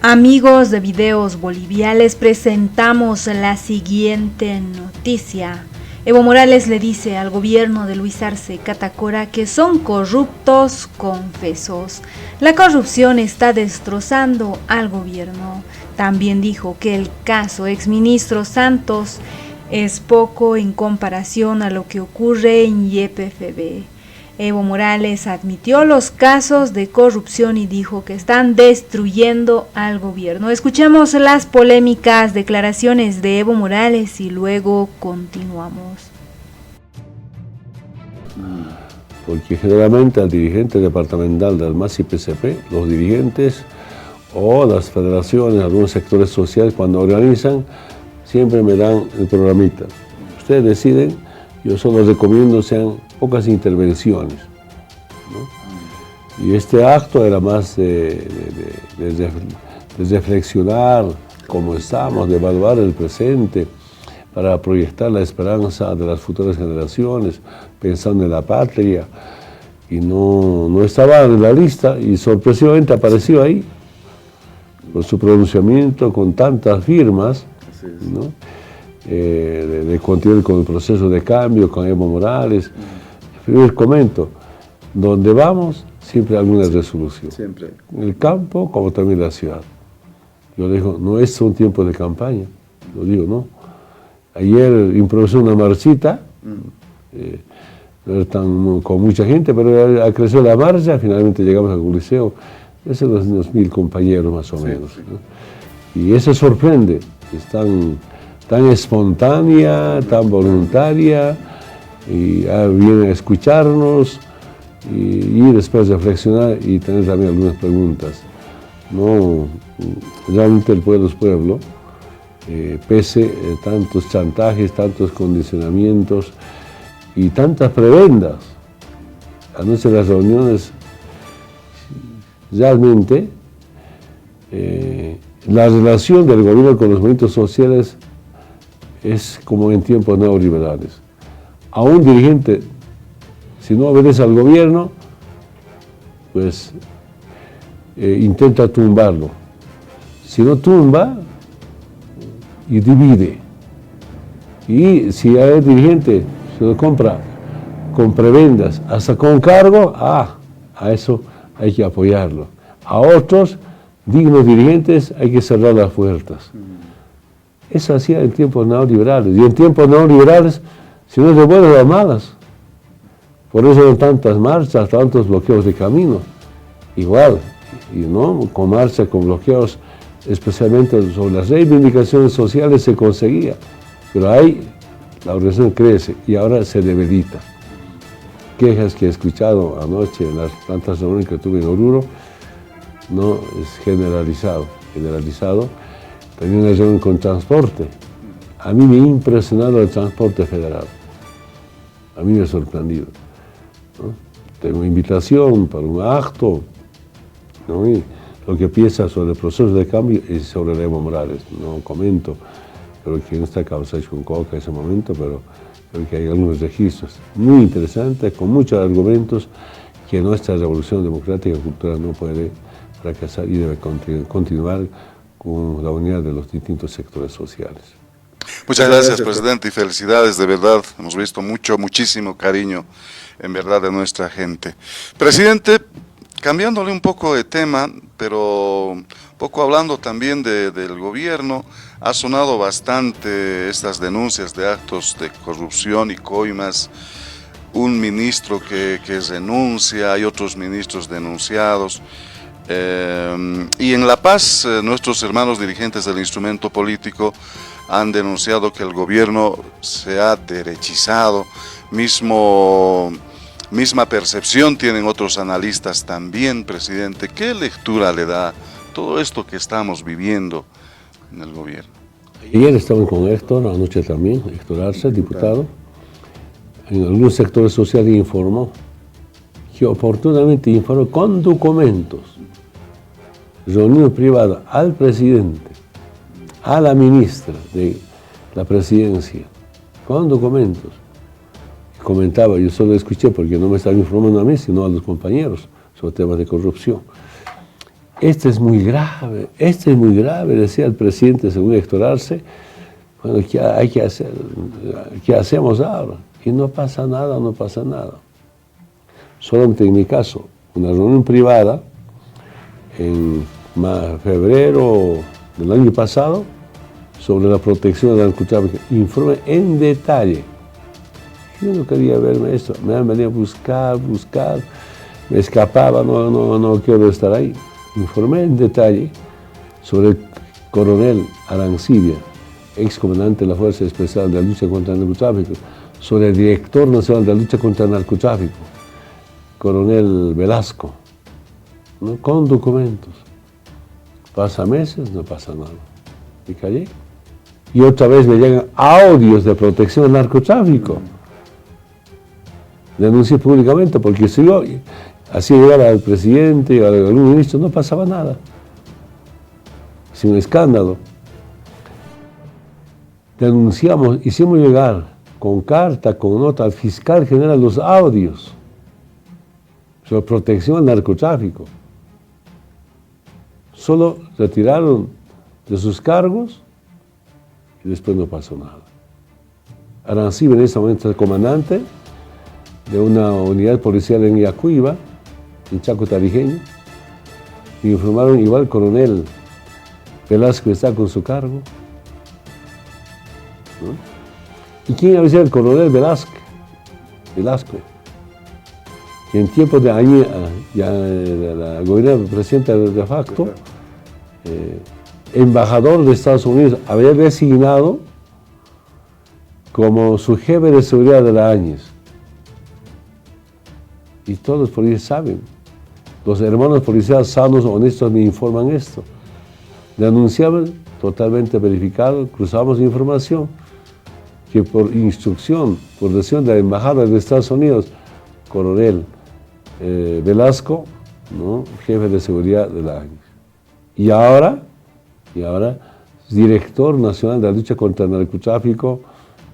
Amigos de Videos Bolivia, les presentamos la siguiente noticia. Evo Morales le dice al gobierno de Luis Arce Catacora que son corruptos confesos. La corrupción está destrozando al gobierno. También dijo que el caso exministro Santos es poco en comparación a lo que ocurre en YPFB. Evo Morales admitió los casos de corrupción y dijo que están destruyendo al gobierno. Escuchemos las polémicas declaraciones de Evo Morales y luego continuamos. Porque generalmente al dirigente departamental del MAS y PCP, los dirigentes o las federaciones, algunos sectores sociales, cuando organizan, siempre me dan el programita. Ustedes deciden, yo solo recomiendo sean pocas intervenciones, ¿no? Y este acto era más de reflexionar cómo estamos, de evaluar el presente, para proyectar la esperanza de las futuras generaciones, pensando en la patria, y no estaba en la lista, y sorpresivamente apareció ahí, con su pronunciamiento, con tantas firmas, ¿no? De continuar con el proceso de cambio, con Evo Morales. Les comento, donde vamos, siempre hay alguna resolución. Siempre. En el campo, como también en la ciudad. Yo digo, no es un tiempo de campaña, lo digo, no. Ayer improvisó una marchita, no era con mucha gente, pero creció la marcha, finalmente llegamos al Coliseo, es unos 1000 compañeros más o menos, ¿no? Y eso sorprende, es tan espontánea, tan voluntaria, y vienen a escucharnos y después reflexionar y tener también algunas preguntas. No, realmente el pueblo es pueblo, pese a tantos chantajes, tantos condicionamientos y tantas prebendas. Anoche en las reuniones, realmente la relación del gobierno con los movimientos sociales es como en tiempos neoliberales. A un dirigente, si no obedece al gobierno, pues intenta tumbarlo. Si no tumba, y divide. Y si hay dirigente se lo compra con prebendas, hasta con cargo, a eso hay que apoyarlo. A otros dignos dirigentes hay que cerrar las puertas. Eso hacía en tiempos neoliberales. Y en tiempos neoliberales, si no es de buenas, de malas. Por eso eran tantas marchas, tantos bloqueos de camino. Igual, y no con marchas, con bloqueos, especialmente sobre las reivindicaciones sociales se conseguía. Pero ahí la organización crece y ahora se debilita. Quejas que he escuchado anoche en las tantas reuniones que tuve en Oruro, no es generalizado. También una reunión con transporte. A mí me ha impresionado el transporte federal. A mí me ha sorprendido, ¿no? Tengo invitación para un acto, ¿no? Y lo que piensa sobre el proceso de cambio es sobre Evo Morales. No comento, creo que no está causado con coca en ese momento, pero creo que hay algunos registros muy interesantes, con muchos argumentos que nuestra revolución democrática y cultural no puede fracasar y debe continuar con la unidad de los distintos sectores sociales. Muchas gracias, presidente, y felicidades, de verdad. Hemos visto muchísimo cariño, en verdad, de nuestra gente. Presidente, cambiándole un poco de tema, pero un poco hablando también del gobierno, ha sonado bastante estas denuncias de actos de corrupción y coimas, un ministro que renuncia, hay otros ministros denunciados. Y en La Paz, nuestros hermanos dirigentes del instrumento político han denunciado que el gobierno se ha derechizado, misma percepción tienen otros analistas también, presidente. ¿Qué lectura le da todo esto que estamos viviendo en el gobierno? Ayer estamos con Héctor, anoche también, Héctor Arce, diputado. En algunos sectores sociales informó que oportunamente informó con documentos, reunión privada al presidente, a la ministra de la presidencia, con documentos. Comentaba, yo solo escuché porque no me estaba informando a mí, sino a los compañeros sobre temas de corrupción. este es muy grave, decía el presidente según Héctor Arce. Bueno, ¿qué hay que hacer? ¿Qué hacemos ahora? Y no pasa nada. Solamente en mi caso, una reunión privada en febrero del año pasado sobre la protección del narcotráfico, informe en detalle. Yo no quería verme esto, me han venido a buscar, me escapaba, no quiero estar ahí. Informé en detalle sobre el coronel Arancibia, ex comandante de la Fuerza Especial de la Lucha contra el Narcotráfico, sobre el director nacional de la Lucha contra el Narcotráfico, coronel Velasco, ¿no? Con documentos. Pasa meses, no pasa nada. Y callé. Y otra vez me llegan audios de protección al narcotráfico. Denuncié públicamente porque si yo hacía llegar al presidente o a algún ministro, no pasaba nada. Sin un escándalo. Denunciamos, hicimos llegar con carta, con nota al fiscal general los audios sobre protección al narcotráfico. Solo retiraron de sus cargos y después no pasó nada. Arancibia en ese momento es el comandante de una unidad policial en Yacuiba, en Chaco Tarijeño. Me informaron igual el coronel Velasco está con su cargo. ¿No? ¿Y quién había sido el coronel Velasco? Que en tiempos de Añez, ya la gobernadora presidenta de facto, embajador de Estados Unidos, había designado como su jefe de seguridad de la Añez. Y todos los policías saben. Los hermanos policías sanos, honestos, me informan esto. Denunciaban, totalmente verificado, cruzamos información, que por instrucción, por decisión de la embajada de Estados Unidos, coronel Velasco, ¿no? Jefe de seguridad de la Añez. Y ahora, director nacional de la lucha contra el narcotráfico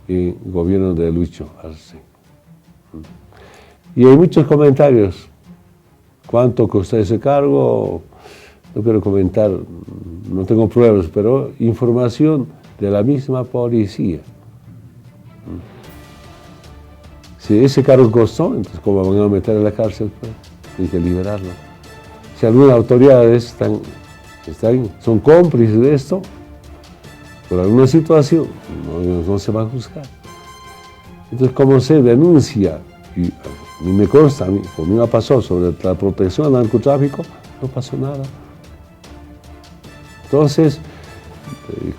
y gobierno de Lucho Arce. Y hay muchos comentarios. ¿Cuánto costó ese cargo? No quiero comentar, no tengo pruebas, pero información de la misma policía. Si ese cargo costó, entonces ¿cómo van a meter en la cárcel? Pues? Hay que liberarlo. Si algunas autoridades son cómplices de esto, por alguna situación, no se va a juzgar. Entonces, como se denuncia, y a mí me consta, conmigo me pasó sobre la protección al narcotráfico, no pasó nada. Entonces,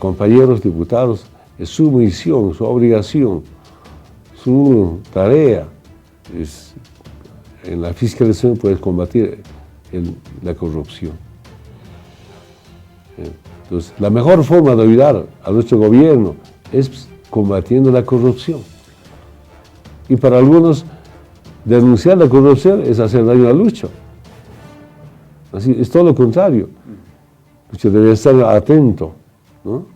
compañeros diputados, es su misión, su obligación, su tarea, en la fiscalización puede combatir la corrupción. Entonces, la mejor forma de ayudar a nuestro gobierno es combatiendo la corrupción. Y para algunos, denunciar la corrupción es hacer daño a Lucho. Así, es todo lo contrario. Lucho debe estar atento, ¿no?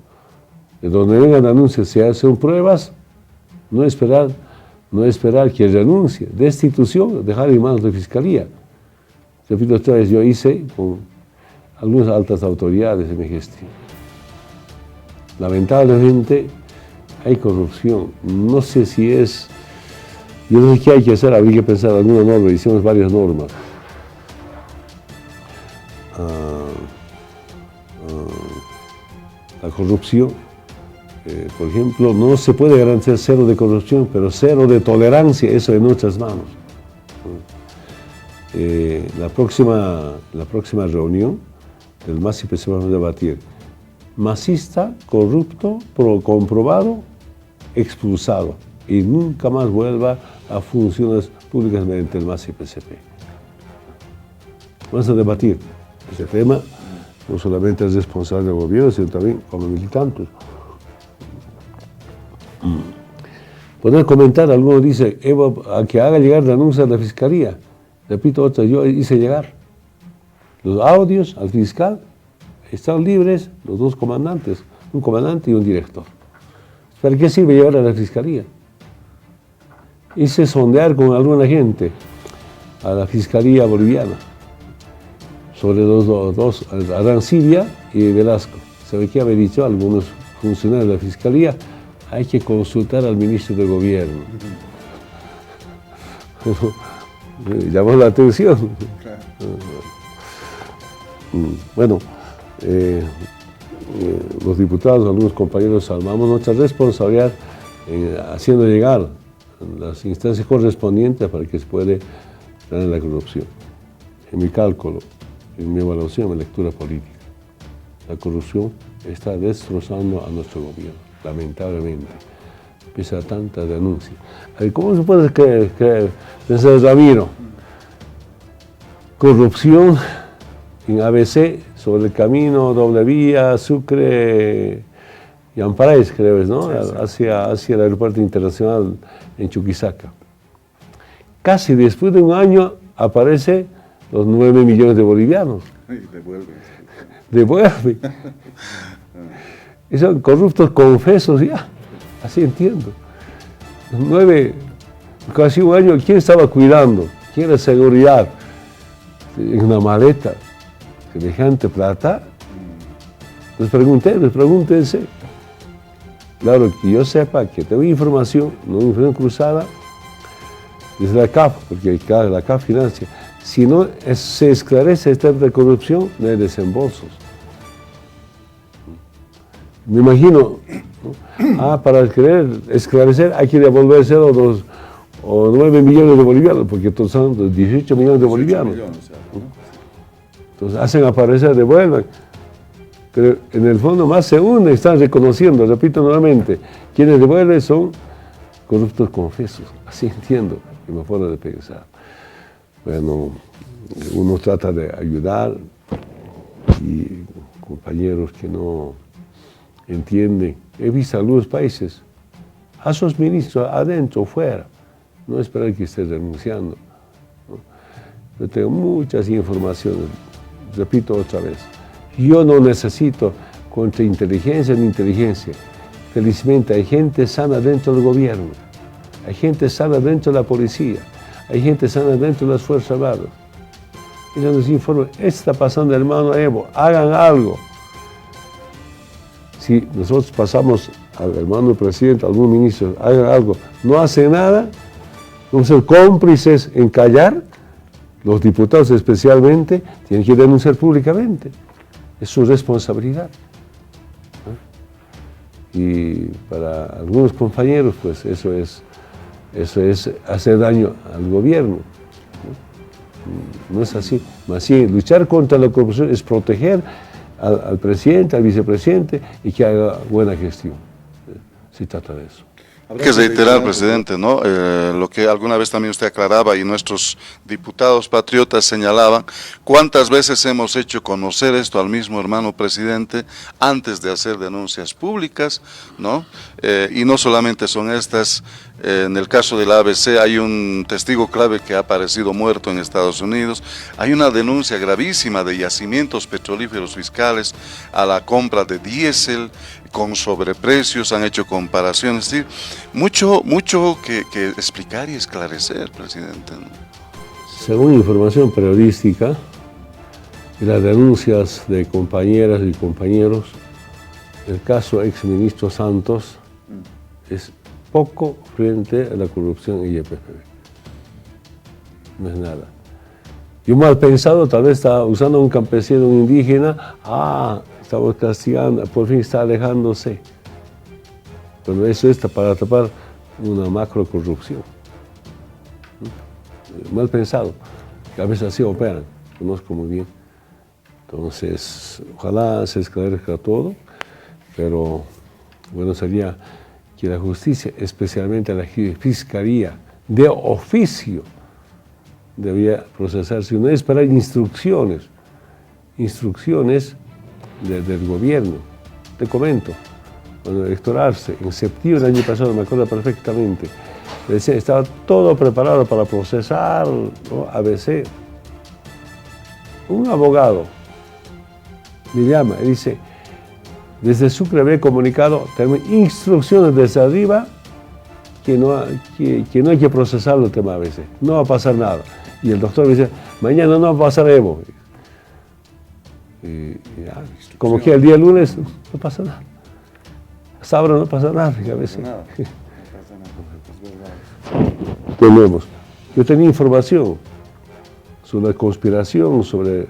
De donde vengan anuncios, si hacen pruebas, no esperar que renuncie. Destitución, dejar en manos de fiscalía. Repito otra vez, yo hice con algunas altas autoridades de mi gestión. Lamentablemente hay corrupción. No sé si es... Yo no sé qué hay que hacer, habría que pensar en alguna norma, hicimos varias normas. La corrupción, por ejemplo, no se puede garantizar cero de corrupción, pero cero de tolerancia, eso en nuestras manos. La próxima reunión del MAS-IPC vamos a debatir masista, corrupto, comprobado, expulsado y nunca más vuelva a funciones públicas mediante el MAS-IPCP. Vamos a debatir este tema, no solamente es responsable del gobierno, sino también como militantes. Poder comentar, alguno dice, a que haga llegar denuncia a la fiscalía. Repito otra, yo hice llegar los audios al fiscal, están libres los dos comandantes, un comandante y un director. ¿Para qué sirve llevar a la fiscalía? Hice sondear con alguna gente a la fiscalía boliviana sobre los dos, Arancibia y Velasco. ¿Sabe qué había dicho algunos funcionarios de la Fiscalía? Hay que consultar al ministro de Gobierno. Llamó la atención. Bueno, los diputados, algunos compañeros, salvamos nuestra responsabilidad haciendo llegar las instancias correspondientes para que se pueda ganar la corrupción. En mi cálculo, en mi evaluación, en mi lectura política, la corrupción está destrozando a nuestro gobierno, lamentablemente, pese a tanta denuncia. ¿Cómo se puede creer, señor Ramiro? Corrupción en ABC, sobre el camino, doble vía, Sucre y Amparais, creo, ¿no? Sí. Hacia el aeropuerto internacional en Chuquisaca. Casi después de un año aparece los 9 millones de bolivianos. Devuelve. Y son corruptos confesos ya, así entiendo. Los 9, casi un año, ¿quién estaba cuidando? ¿Quién era seguridad? En una maleta, semejante plata. Les pregúntense. Claro, que yo sepa que tengo información, no información cruzada, desde la CAF, porque la CAF financia. Si no se esclarece este tema de corrupción, no hay desembolsos. Me imagino, ¿no? Para esclarecer hay que devolverse los 9 millones de bolivianos, porque todos son 18 millones de bolivianos. Entonces hacen aparecer, devuelven. Pero en el fondo más se hunden, están reconociendo, repito nuevamente, quienes devuelven son corruptos confesos. Así entiendo, es mi forma de pensar. Bueno, uno trata de ayudar y compañeros que no entienden. He visto algunos países, a sus ministros, adentro, fuera, no esperar que esté renunciando, ¿no? Yo tengo muchas informaciones, repito otra vez, yo no necesito contrainteligencia ni inteligencia. Felizmente hay gente sana dentro del gobierno, hay gente sana dentro de la policía, hay gente sana dentro de las Fuerzas Armadas. Ellos nos informan, esto está pasando, hermano Evo, hagan algo. Si nosotros pasamos al hermano presidente, a algún ministro, hagan algo, no hacen nada, vamos a ser cómplices en callar. Los diputados especialmente tienen que denunciar públicamente. Es su responsabilidad. Y para algunos compañeros, pues eso es hacer daño al gobierno. No es así. Más bien, luchar contra la corrupción es proteger al presidente, al vicepresidente y que haga buena gestión. Se trata de eso. Hay que reiterar, presidente, ¿no? Lo que alguna vez también usted aclaraba y nuestros diputados patriotas señalaban, cuántas veces hemos hecho conocer esto al mismo hermano presidente antes de hacer denuncias públicas, ¿no? Y no solamente son estas, en el caso del ABC hay un testigo clave que ha aparecido muerto en Estados Unidos, hay una denuncia gravísima de yacimientos petrolíferos fiscales a la compra de diésel, con sobreprecios, han hecho comparaciones, es decir, mucho que explicar y esclarecer, presidente, ¿no? Según información periodística y las denuncias de compañeras y compañeros, el caso exministro Santos es poco frente a la corrupción en YPF. No es nada. Yo mal pensado, tal vez está usando un campesino, un indígena, estamos castigando, por fin está alejándose. Pero eso está para tapar una macro corrupción. Mal pensado, que a veces así operan, conozco muy bien. Entonces, ojalá se esclarezca todo, pero bueno sería que la justicia, especialmente la fiscalía de oficio, debía procesarse, no esperar instrucciones del gobierno. Te comento, cuando electorarse en septiembre del año pasado, me acuerdo perfectamente, decía, estaba todo preparado para procesar, ¿no? ABC. Un abogado me llama y dice, desde Sucre había comunicado, instrucciones desde arriba, que no hay que procesarlo el tema ABC, no va a pasar nada. Y el doctor me dice, mañana no va a pasar Evo. Y ya, como que el día lunes no pasa nada. Hasta ahora no pasa nada, fíjate. Tenemos. Yo tenía información sobre la conspiración, sobre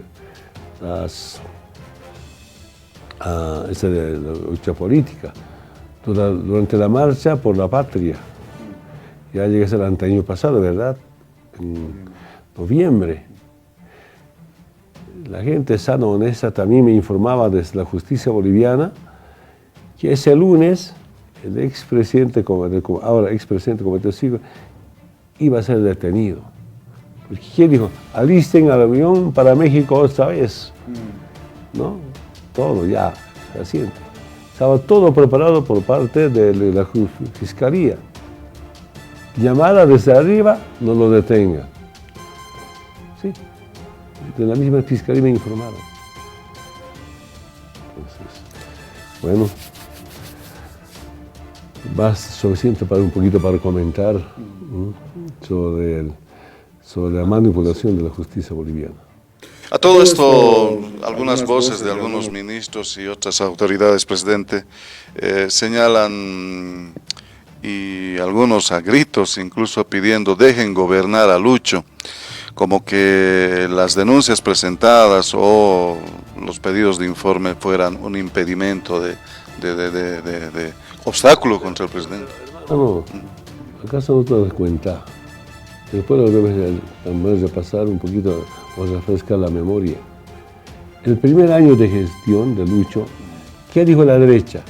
esa de la lucha política, durante la marcha por la patria. Ya llegué a ser el año pasado, ¿verdad? En noviembre. La gente sana, honesta, también me informaba desde la justicia boliviana que ese lunes el expresidente, ahora expresidente como testigo, iba a ser detenido. Porque ¿quién dijo? Alisten al avión para México otra vez. ¿No? Todo ya, se asiente. Estaba todo preparado por parte de la fiscalía. Llamada desde arriba, no lo detenga. Sí, de la misma fiscalía me informaron. Entonces, bueno, basta suficiente para un poquito para comentar sobre la manipulación de la justicia boliviana. A todo esto, algunas voces de algunos ministros y otras autoridades, presidente, señalan, y algunos a gritos incluso pidiendo dejen gobernar a Lucho, como que las denuncias presentadas o los pedidos de informe fueran un impedimento de obstáculo contra el presidente. No, ¿acaso no te das cuenta? Después lo debes repasar un poquito o refrescar la memoria. El primer año de gestión de Lucho, ¿qué dijo la derecha?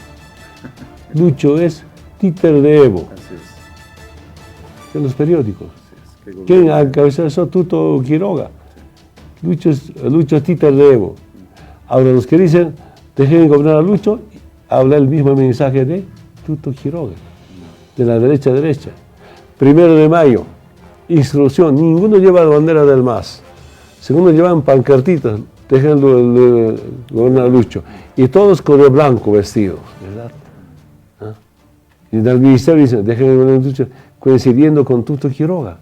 Lucho es títer de Evo. En los periódicos. ¿Quién encabezó eso? Tuto Quiroga. Lucho es títer de Evo. Ahora los que dicen, dejen de gobernar a Lucho, habla el mismo mensaje de Tuto Quiroga, de la derecha. 1 de mayo, instrucción, ninguno lleva la bandera del MAS. Segundo, llevan pancartitas, dejen de gobernar a Lucho. Y todos con el blanco vestidos, ¿verdad? ¿Ah? Y en el ministerio dicen, dejen de gobernar a Lucho, coincidiendo con Tuto Quiroga.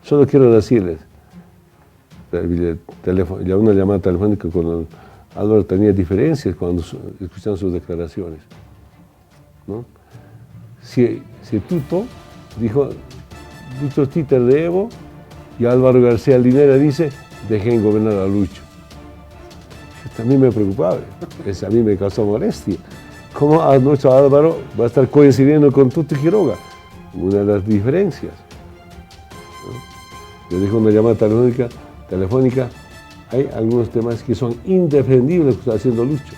Solo quiero decirles, ya una llamada telefónica con Álvaro tenía diferencias cuando escuchaban sus declaraciones, ¿no? Si Tuto dijo, Lucho títer de Evo, y Álvaro García Linera dice, dejen gobernar a Lucho. También me preocupaba, a mí me causó molestia. ¿Cómo nuestro Álvaro va a estar coincidiendo con Tuto Quiroga? Una de las diferencias. Yo dije una llamada telefónica, hay algunos temas que son indefendibles que está haciendo Lucho.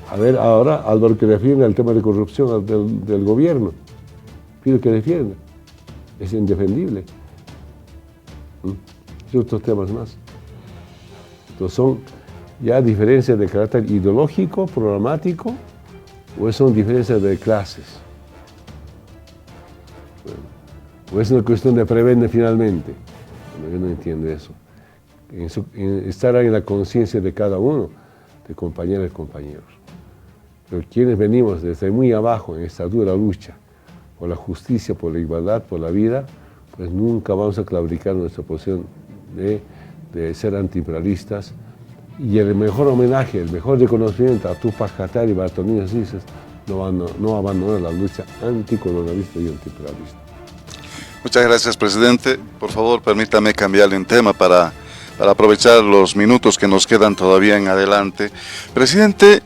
A ver, ahora Álvaro que defiende el tema de corrupción del gobierno. Pido que defienda. Es indefendible. Y otros temas más. Entonces son ya diferencias de carácter ideológico, programático, o son diferencias de clases. Bueno, o es una cuestión de prebendas finalmente. Bueno, yo no entiendo eso. Estar en la conciencia de cada uno, de compañeras y compañeros. Pero quienes venimos desde muy abajo en esta dura lucha por la justicia, por la igualdad, por la vida, pues nunca vamos a claudicar nuestra posición de ser antiimperialistas. Y el mejor homenaje, el mejor reconocimiento a Túpac Katari y Bartolomé Sices, no abandonar la lucha anticolonialista y antiimperialista. Muchas gracias, presidente. Por favor, permítame cambiarle un tema para aprovechar los minutos que nos quedan todavía en adelante. Presidente,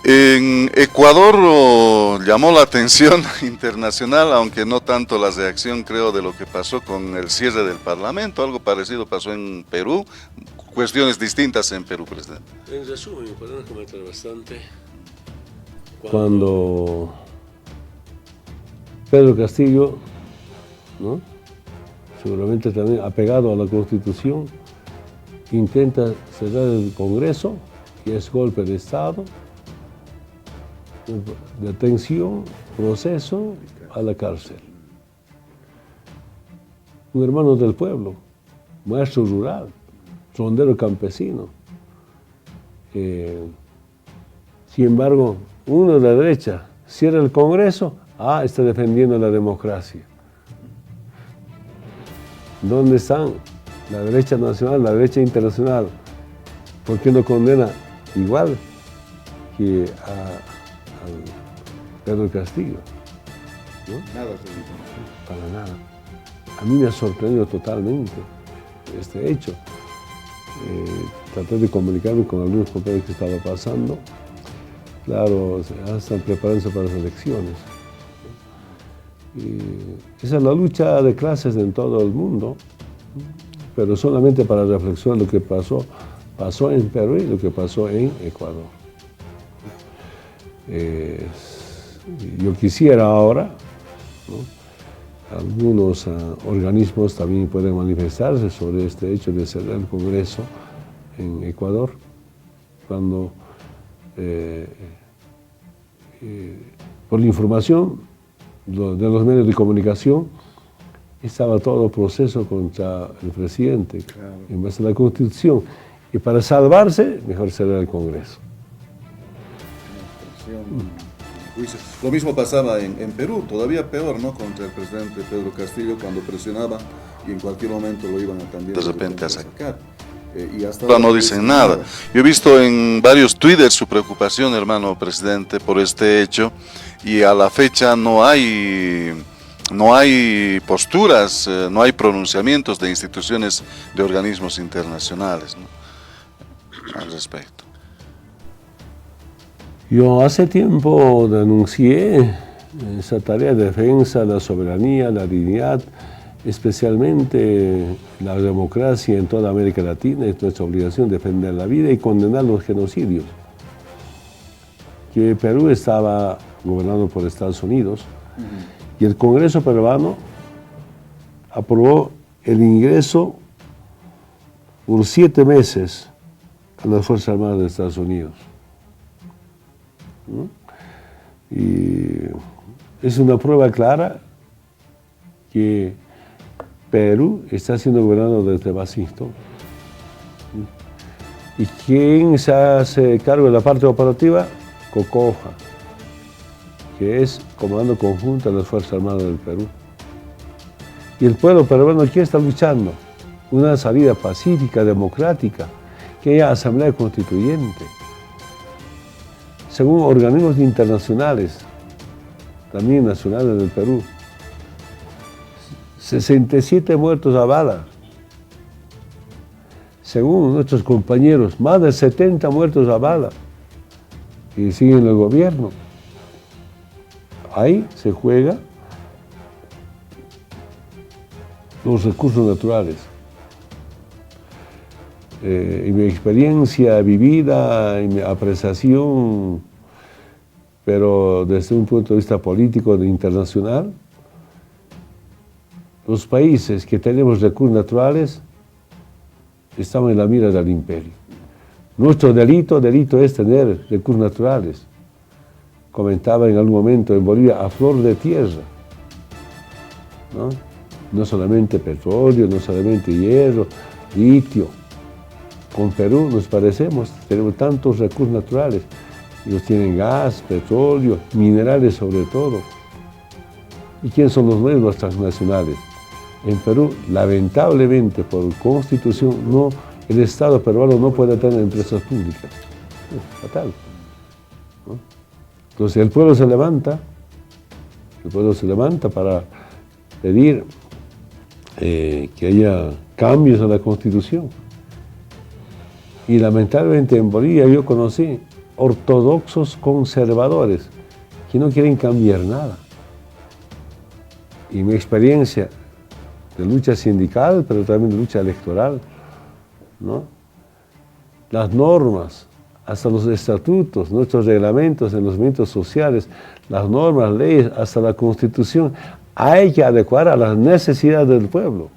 en Ecuador llamó la atención internacional, aunque no tanto la reacción, creo, de lo que pasó con el cierre del Parlamento. Algo parecido pasó en Perú, cuestiones distintas en Perú, presidente. En resumen, podemos comentar bastante. Cuando Pedro Castillo, ¿no?, seguramente también apegado a la Constitución, intenta cerrar el Congreso, que es golpe de Estado, detención, proceso, a la cárcel. Un hermano del pueblo, maestro rural, rondero campesino. Sin embargo, uno de la derecha cierra el Congreso, está defendiendo la democracia. ¿Dónde están la derecha nacional, la derecha internacional? ¿Por qué no condena igual que a Pedro Castillo? ¿No? Nada, para nada. A mí me ha sorprendido totalmente este hecho. Traté de comunicarme con algunos compañeros que estaba pasando. Claro, están preparándose para las elecciones. Y esa es la lucha de clases en todo el mundo, pero solamente para reflexionar lo que pasó en Perú y lo que pasó en Ecuador. Yo quisiera ahora, ¿no? Algunos organismos también pueden manifestarse sobre este hecho de cerrar el Congreso en Ecuador, cuando por la información de los medios de comunicación estaba todo proceso contra el presidente, claro, en base a la Constitución, y para salvarse, mejor cerrar el Congreso. Lo mismo pasaba en Perú, todavía peor, ¿no? Contra el presidente Pedro Castillo, cuando presionaba y en cualquier momento lo iban a también de repente a sacar. Y hasta ahora no dicen nada. Yo he visto en varios twitters su preocupación, hermano presidente, por este hecho, y a la fecha no hay posturas, no hay pronunciamientos de instituciones, de organismos internacionales, ¿no? Al respecto. Yo hace tiempo denuncié esa tarea de defensa de la soberanía, la dignidad, especialmente la democracia en toda América Latina. Es nuestra obligación defender la vida y condenar los genocidios. Que Perú estaba gobernado por Estados Unidos y el Congreso peruano aprobó el ingreso por 7 meses a las Fuerzas Armadas de Estados Unidos. ¿No? Y es una prueba clara que Perú está siendo gobernado desde Washington. ¿Y quién se hace cargo de la parte operativa? COCOJA, que es Comando Conjunto de las Fuerzas Armadas del Perú. Y el pueblo peruano, ¿quién está luchando? Una salida pacífica, democrática, que haya asamblea constituyente. Según organismos internacionales, también nacionales del Perú, 67 muertos a bala. Según nuestros compañeros, más de 70 muertos a bala. Y siguen el gobierno. Ahí se juega los recursos naturales. Y mi experiencia vivida, y mi apreciación, pero desde un punto de vista político e internacional, los países que tenemos recursos naturales estamos en la mira del imperio. Nuestro delito es tener recursos naturales. Comentaba en algún momento en Bolivia, a flor de tierra, ¿no? No solamente petróleo, no solamente hierro, litio. Con Perú nos parecemos, tenemos tantos recursos naturales. Ellos tienen gas, petróleo, minerales sobre todo. ¿Y quiénes son los dueños? Los transnacionales. En Perú, lamentablemente, por constitución, el Estado peruano no puede tener empresas públicas. Es fatal, ¿no? Entonces el pueblo se levanta para pedir que haya cambios a la Constitución. Y lamentablemente en Bolivia yo conocí ortodoxos conservadores que no quieren cambiar nada. Y mi experiencia de lucha sindical, pero también de lucha electoral, ¿no? Las normas, hasta los estatutos, nuestros reglamentos en los movimientos sociales, las normas, leyes, hasta la Constitución, hay que adecuar a las necesidades del pueblo.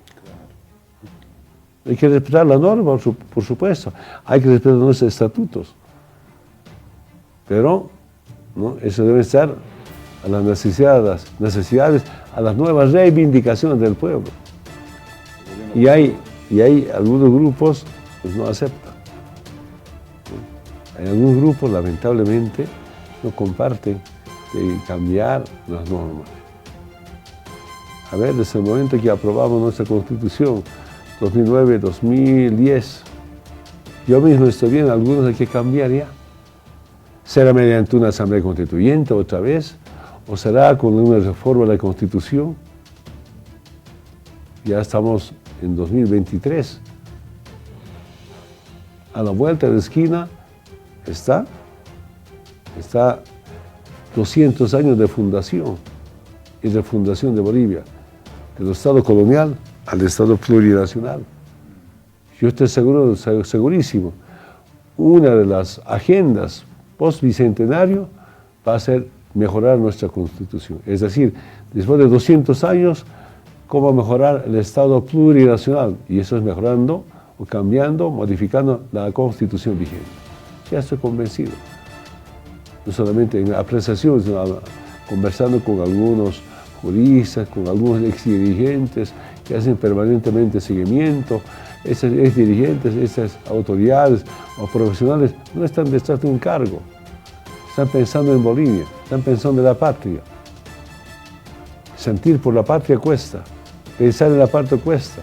Hay que respetar la norma, por supuesto. Hay que respetar nuestros estatutos. Pero, ¿no?, eso debe estar a las necesidades, a las nuevas reivindicaciones del pueblo. Y hay algunos grupos que no aceptan. Hay algunos grupos, lamentablemente, no comparten cambiar las normas. A ver, desde el momento que aprobamos nuestra Constitución, 2009-2010, Yo mismo estoy viendo, algunos hay que cambiar ya. ¿Será mediante una asamblea constituyente otra vez? ¿O será con una reforma de la Constitución? Ya estamos en 2023. A la vuelta de la esquina está 200 años de fundación y refundación de Bolivia, del Estado colonial al Estado plurinacional. Yo estoy segurísimo, una de las agendas post-bicentenario va a ser mejorar nuestra Constitución. Es decir, después de 200 años, cómo mejorar el Estado plurinacional. Y eso es mejorando o cambiando, modificando la Constitución vigente. Ya estoy convencido. No solamente en apreciación, sino conversando con algunos juristas, con algunos exdirigentes que hacen permanentemente seguimiento. Esos exdirigentes, esas autoridades o profesionales no están detrás de un cargo. Están pensando en Bolivia, están pensando en la patria. Sentir por la patria cuesta, pensar en la patria cuesta.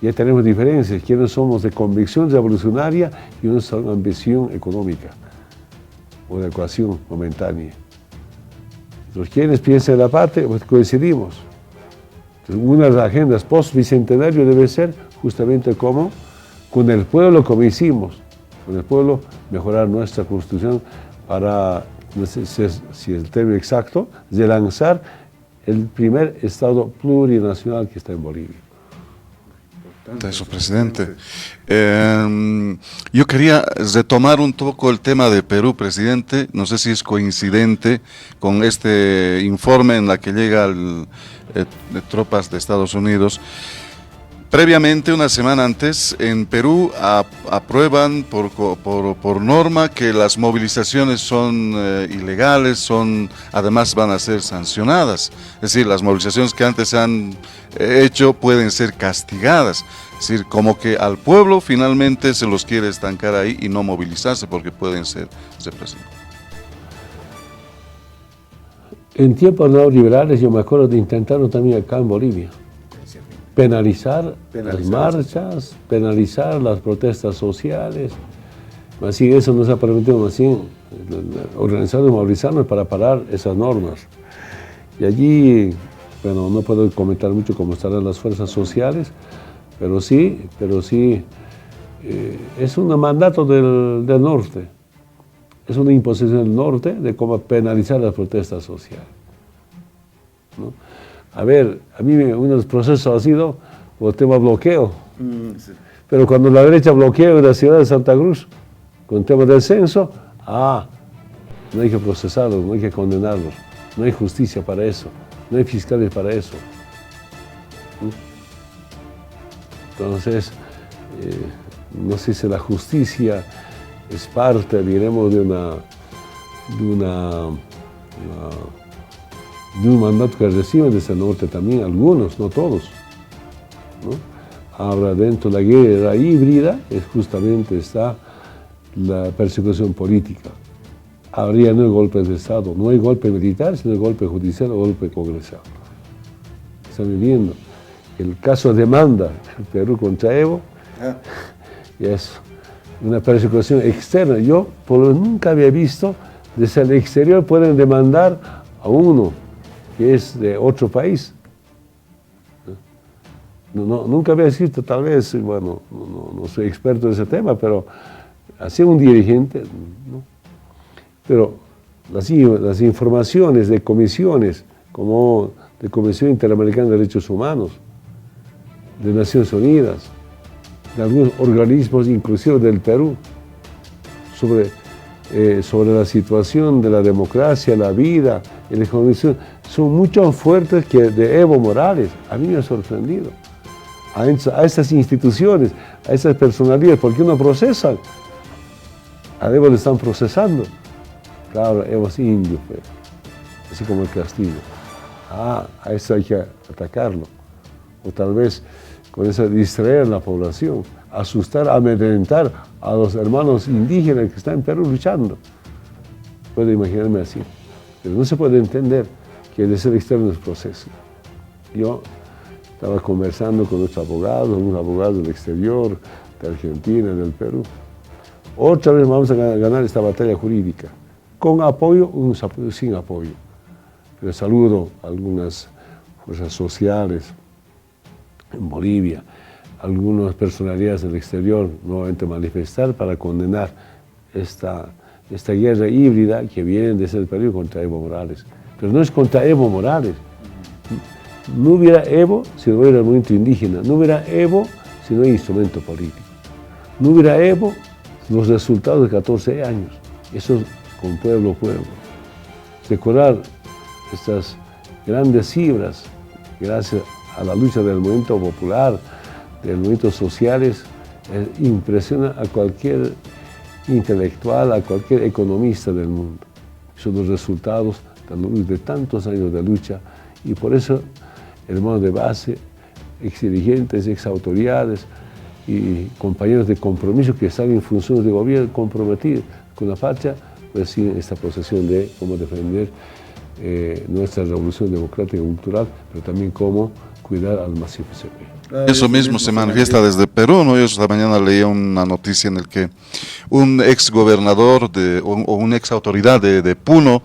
Ya tenemos diferencias, quienes somos de convicción revolucionaria y unos son ambición económica o de ecuación momentánea. Los quienes piensan en la patria, pues coincidimos. Entonces, una de las agendas post-bicentenario debe ser justamente como con el pueblo, como hicimos, con el pueblo mejorar nuestra Constitución para, no sé si es el término exacto, de lanzar el primer Estado plurinacional que está en Bolivia. Eso, presidente. Yo quería retomar un poco el tema de Perú, presidente. No sé si es coincidente con este informe en la que llega de tropas de Estados Unidos. Previamente, una semana antes, en Perú aprueban por norma que las movilizaciones son ilegales, además van a ser sancionadas. Es decir, las movilizaciones que antes se han hecho pueden ser castigadas. Es decir, como que al pueblo finalmente se los quiere estancar ahí y no movilizarse porque pueden ser represivos. En tiempos neoliberales yo me acuerdo de intentarlo también acá en Bolivia. Penalizar las marchas, penalizar las protestas sociales. Así eso nos ha permitido así organizar y movilizarnos para parar esas normas. Y allí, bueno, no puedo comentar mucho cómo estarán las fuerzas sociales, pero sí es un mandato del norte. Es una imposición del norte de cómo penalizar las protestas sociales, ¿no? A ver, a mí uno de los procesos ha sido por el tema bloqueo. Sí. Pero cuando la derecha bloquea en la ciudad de Santa Cruz, con el tema del censo, no hay que procesarlos, no hay que condenarlos, no hay justicia para eso, no hay fiscales para eso. Entonces, no sé si la justicia es parte, diremos, de un mandato que reciben desde el norte también, algunos, no todos, ¿no? Ahora, dentro de la guerra híbrida, justamente está la persecución política. Habría no hay golpes de Estado, no hay golpe militar, sino hay golpe judicial o golpe congresal. Están viviendo. El caso de demanda del Perú contra Evo es una persecución externa. Yo nunca había visto desde el exterior pueden demandar a uno que es de otro país. Nunca había visto, tal vez, bueno, no soy experto en ese tema, pero así un dirigente, ¿no? Pero las informaciones de comisiones, como de Comisión Interamericana de Derechos Humanos, de Naciones Unidas, de algunos organismos inclusive del Perú, sobre la situación de la democracia, la vida, la economía, son mucho más fuertes que de Evo Morales. A mí me ha sorprendido. A estas instituciones, a estas personalidades, ¿por qué no procesan? A Evo le están procesando. Claro, Evo es indio, pues, así como el Castillo. A eso hay que atacarlo. O tal vez con eso distraer a la población, asustar, amedrentar a los hermanos indígenas que están en Perú luchando. Puedo imaginarme así. Pero no se puede entender que de ser externo es proceso. Yo estaba conversando con nuestros abogados, algunos abogados del exterior, de Argentina, del Perú. Otra vez vamos a ganar esta batalla jurídica, con apoyo o sin apoyo. Pero saludo a algunas fuerzas sociales en Bolivia, algunas personalidades del exterior nuevamente manifestar para condenar esta guerra híbrida que viene desde el Perú contra Evo Morales. Pero no es contra Evo Morales. No hubiera Evo si no hubiera el movimiento indígena, no hubiera Evo si no hay instrumento político, no hubiera Evo los resultados de 14 años. Eso es con pueblo a pueblo. Recordar estas grandes cifras gracias a la lucha del movimiento popular, de movimientos sociales, impresiona a cualquier intelectual, a cualquier economista del mundo. Son los resultados de tantos años de lucha y por eso hermanos de base, exdirigentes, exautoridades y compañeros de compromiso que están en funciones de gobierno comprometidos con la patria, pues siguen esta posición de cómo defender nuestra revolución democrática y cultural, pero también cómo cuidar al macizo CP. Eso mismo se manifiesta desde Perú, ¿no? Yo esta mañana leía una noticia en la que un ex gobernador o una ex autoridad de Puno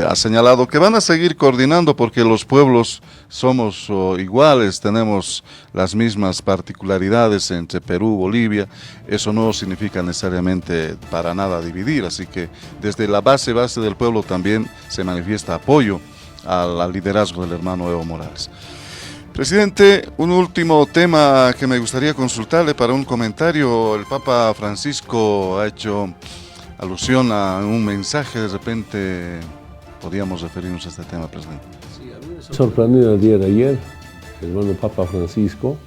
ha señalado que van a seguir coordinando porque los pueblos somos iguales, tenemos las mismas particularidades entre Perú, Bolivia, eso no significa necesariamente para nada dividir, así que desde la base del pueblo también se manifiesta apoyo al liderazgo del hermano Evo Morales. Presidente, un último tema que me gustaría consultarle para un comentario. El Papa Francisco ha hecho alusión a un mensaje, de repente podríamos referirnos a este tema, presidente. Sí, a mí me sorprendió el día de ayer, el hermano Papa Francisco,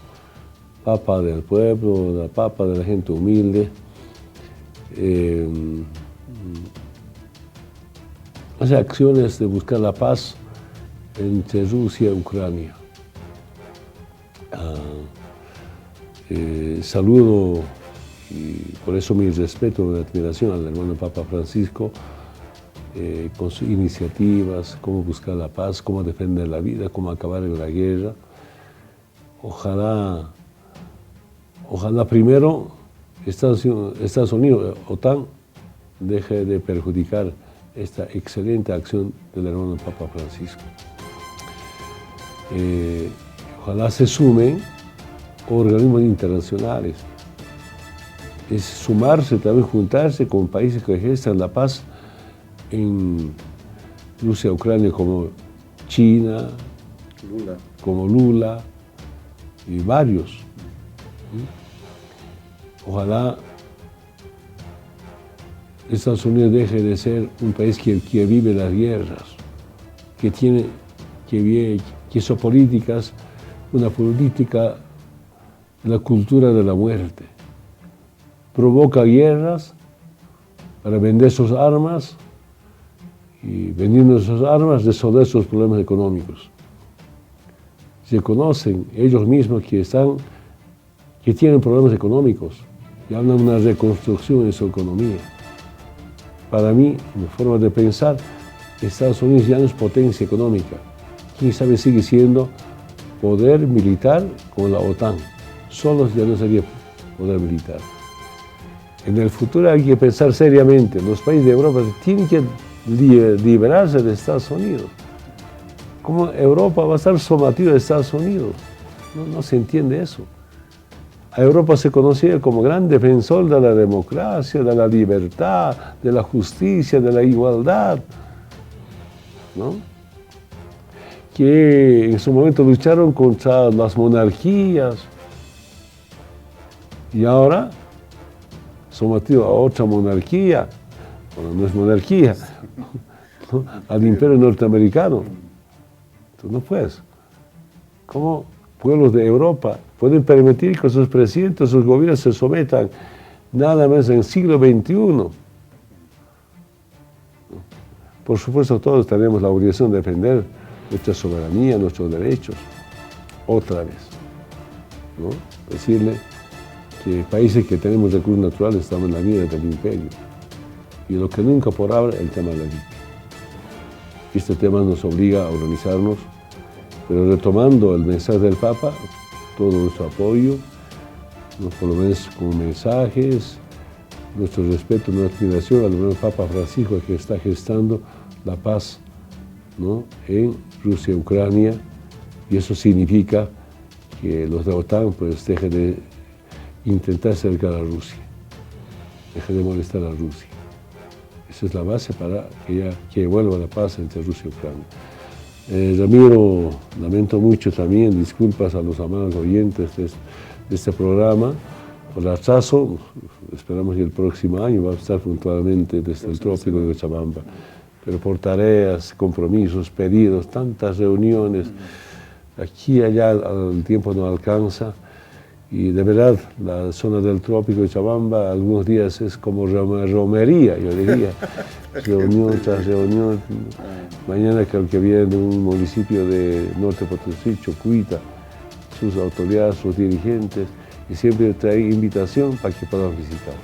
Papa del pueblo, Papa de la gente humilde, hace acciones de buscar la paz entre Rusia y Ucrania. Saludo y por eso mi respeto y admiración al hermano Papa Francisco con sus iniciativas, cómo buscar la paz, cómo defender la vida, cómo acabar en la guerra. Ojalá primero Estados Unidos, OTAN, deje de perjudicar esta excelente acción del hermano Papa Francisco. Ojalá se sumen organismos internacionales. Es sumarse, también juntarse con países que ejerzan la paz en Rusia, Ucrania, como China, como Lula y varios. Ojalá Estados Unidos deje de ser un país que vive las guerras, que hizo políticas, una política de la cultura de la muerte. Provoca guerras para vender sus armas y vendiendo esas armas resolver sus problemas económicos. Se conocen ellos mismos que tienen problemas económicos y hablan de una reconstrucción de su economía. Para mí, mi forma de pensar, Estados Unidos ya no es potencia económica. Quién sabe, sigue siendo poder militar con la OTAN. Solos ya no sería poder militar. En el futuro hay que pensar seriamente, los países de Europa tienen que liberarse de Estados Unidos. ¿Cómo Europa va a estar sometida a Estados Unidos? No se entiende eso. A Europa se conocía como gran defensor de la democracia, de la libertad, de la justicia, de la igualdad, ¿no? Que en su momento lucharon contra las monarquías y ahora sometido a otra monarquía, bueno, no es monarquía, ¿no? Al imperio norteamericano. Entonces no puedes. ¿Cómo pueblos de Europa pueden permitir que sus presidentes, sus gobiernos se sometan nada más en el siglo XXI? Por supuesto, todos tenemos la obligación de defender nuestra soberanía, nuestros derechos, otra vez, ¿no? Decirle que países que tenemos recursos naturales estamos en la mira del imperio. Y lo que nunca por ahora, el tema de la vida. Este tema nos obliga a organizarnos, pero retomando el mensaje del Papa, todo nuestro apoyo ¿no? Por lo menos con mensajes, nuestro respeto, nuestra admiración al nuevo Papa Francisco, que está gestando la paz, ¿no? En Rusia y Ucrania, y eso significa que los de la OTAN pues dejen de intentar acercar a Rusia, dejen de molestar a Rusia. Esa es la base para que vuelva la paz entre Rusia y Ucrania. Ramiro, lamento mucho también, disculpas a los amados oyentes de este programa por el atraso. Esperamos que el próximo año va a estar puntualmente desde el trópico de Cochabamba, pero por tareas, compromisos, pedidos, tantas reuniones, aquí y allá el tiempo no alcanza. Y de verdad, la zona del trópico de Cochabamba algunos días es como romería, yo diría, reunión tras reunión. Mañana creo que viene de un municipio de Norte Potosí, Chocuita, sus autoridades, sus dirigentes, y siempre trae invitación para que puedan visitar.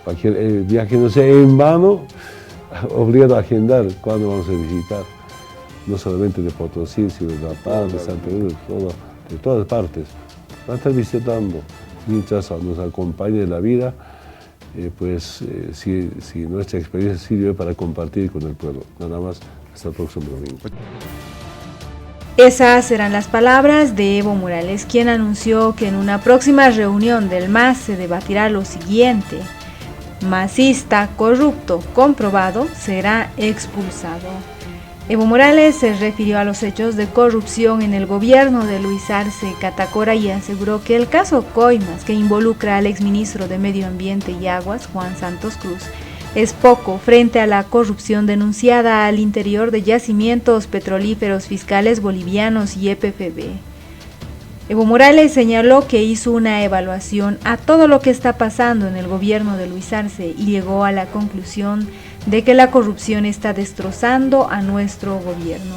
Para que el viaje no sea en vano, obligado a agendar cuándo vamos a visitar, no solamente de Potosí, sino de La Paz, de Santa Cruz, de todas partes. Van a estar visitando mientras nos acompañe la vida, si nuestra experiencia sirve para compartir con el pueblo. Nada más, hasta el próximo domingo. Esas serán las palabras de Evo Morales, quien anunció que en una próxima reunión del MAS se debatirá lo siguiente: masista corrupto comprobado será expulsado. Evo Morales se refirió a los hechos de corrupción en el gobierno de Luis Arce Catacora y aseguró que el caso Coimas, que involucra al exministro de Medio Ambiente y Aguas, Juan Santos Cruz, es poco frente a la corrupción denunciada al interior de yacimientos petrolíferos fiscales bolivianos y EPFB. Evo Morales señaló que hizo una evaluación a todo lo que está pasando en el gobierno de Luis Arce y llegó a la conclusión de que la corrupción está destrozando a nuestro gobierno.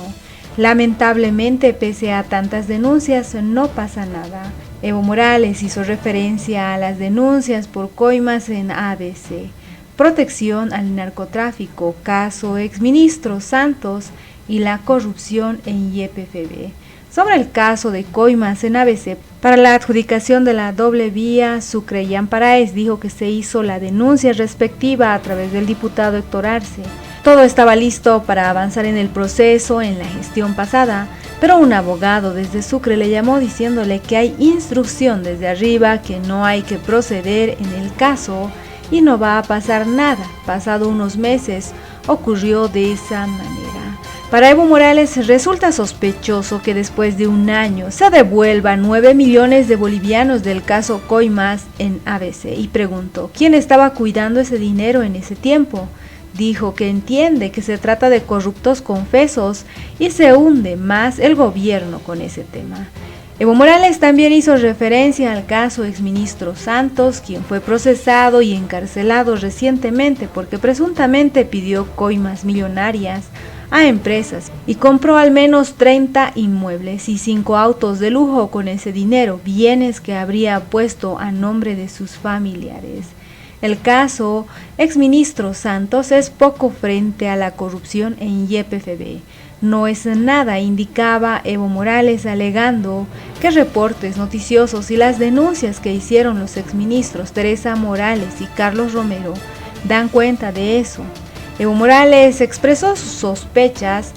Lamentablemente, pese a tantas denuncias, no pasa nada. Evo Morales hizo referencia a las denuncias por coimas en ABC, protección al narcotráfico, caso exministro Santos y la corrupción en YPFB. Sobre el caso de coimas en ABC, para la adjudicación de la doble vía Sucre-Yamparaes, dijo que se hizo la denuncia respectiva a través del diputado Héctor Arce. Todo estaba listo para avanzar en el proceso en la gestión pasada, pero un abogado desde Sucre le llamó diciéndole que hay instrucción desde arriba, que no hay que proceder en el caso y no va a pasar nada. Pasado unos meses ocurrió de esa manera. Para Evo Morales resulta sospechoso que después de un año se devuelva 9 millones de bolivianos del caso Coimas en ABC y preguntó quién estaba cuidando ese dinero en ese tiempo. Dijo que entiende que se trata de corruptos confesos y se hunde más el gobierno con ese tema. Evo Morales también hizo referencia al caso exministro Santos, quien fue procesado y encarcelado recientemente porque presuntamente pidió coimas millonarias a empresas y compró al menos 30 inmuebles y 5 autos de lujo con ese dinero, bienes que habría puesto a nombre de sus familiares. El caso exministro Santos es poco frente a la corrupción en YPFB. No es nada, indicaba Evo Morales, alegando que reportes noticiosos y las denuncias que hicieron los exministros Teresa Morales y Carlos Romero dan cuenta de eso. Evo Morales expresó sus sospechas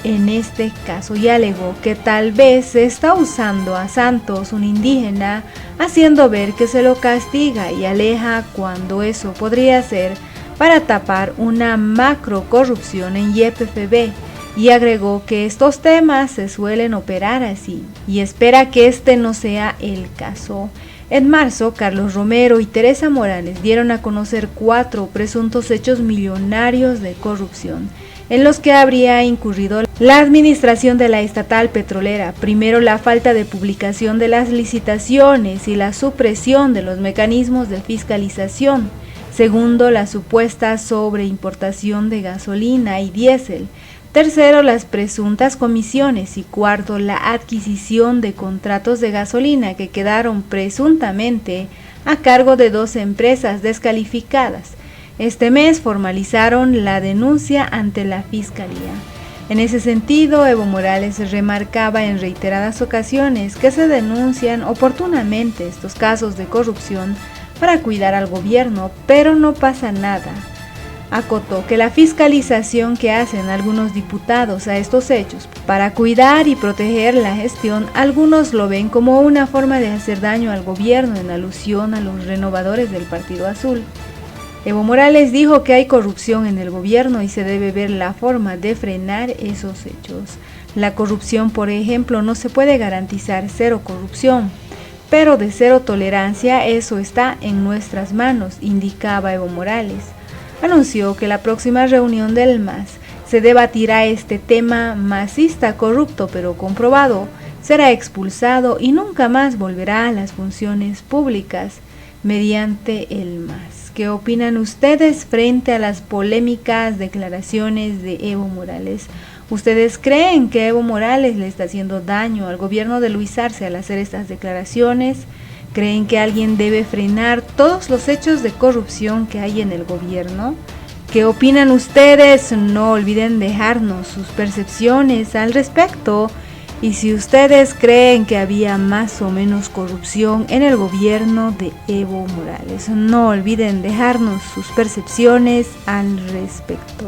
en este caso y alegó que tal vez se está usando a Santos, un indígena, haciendo ver que se lo castiga y aleja cuando eso podría ser para tapar una macro corrupción en YPFB, y agregó que estos temas se suelen operar así y espera que este no sea el caso. En marzo, Carlos Romero y Teresa Morales dieron a conocer 4 presuntos hechos millonarios de corrupción, en los que habría incurrido la administración de la estatal petrolera. Primero, la falta de publicación de las licitaciones y la supresión de los mecanismos de fiscalización. Segundo, la supuesta sobreimportación de gasolina y diésel. Tercero, las presuntas comisiones y cuarto, la adquisición de contratos de gasolina que quedaron presuntamente a cargo de 2 empresas descalificadas. Este mes formalizaron la denuncia ante la Fiscalía. En ese sentido, Evo Morales remarcaba en reiteradas ocasiones que se denuncian oportunamente estos casos de corrupción para cuidar al gobierno, pero no pasa nada. Acotó que la fiscalización que hacen algunos diputados a estos hechos para cuidar y proteger la gestión, algunos lo ven como una forma de hacer daño al gobierno en alusión a los renovadores del Partido Azul. Evo Morales dijo que hay corrupción en el gobierno y se debe ver la forma de frenar esos hechos. La corrupción, por ejemplo, no se puede garantizar cero corrupción, pero de cero tolerancia eso está en nuestras manos, indicaba Evo Morales. Anunció que la próxima reunión del MAS se debatirá este tema. Masista corrupto pero comprobado será expulsado y nunca más volverá a las funciones públicas mediante el MAS. ¿Qué opinan ustedes frente a las polémicas declaraciones de Evo Morales? ¿Ustedes creen que Evo Morales le está haciendo daño al gobierno de Luis Arce al hacer estas declaraciones? ¿Creen que alguien debe frenar todos los hechos de corrupción que hay en el gobierno? ¿Qué opinan ustedes? No olviden dejarnos sus percepciones al respecto. Y si ustedes creen que había más o menos corrupción en el gobierno de Evo Morales, no olviden dejarnos sus percepciones al respecto.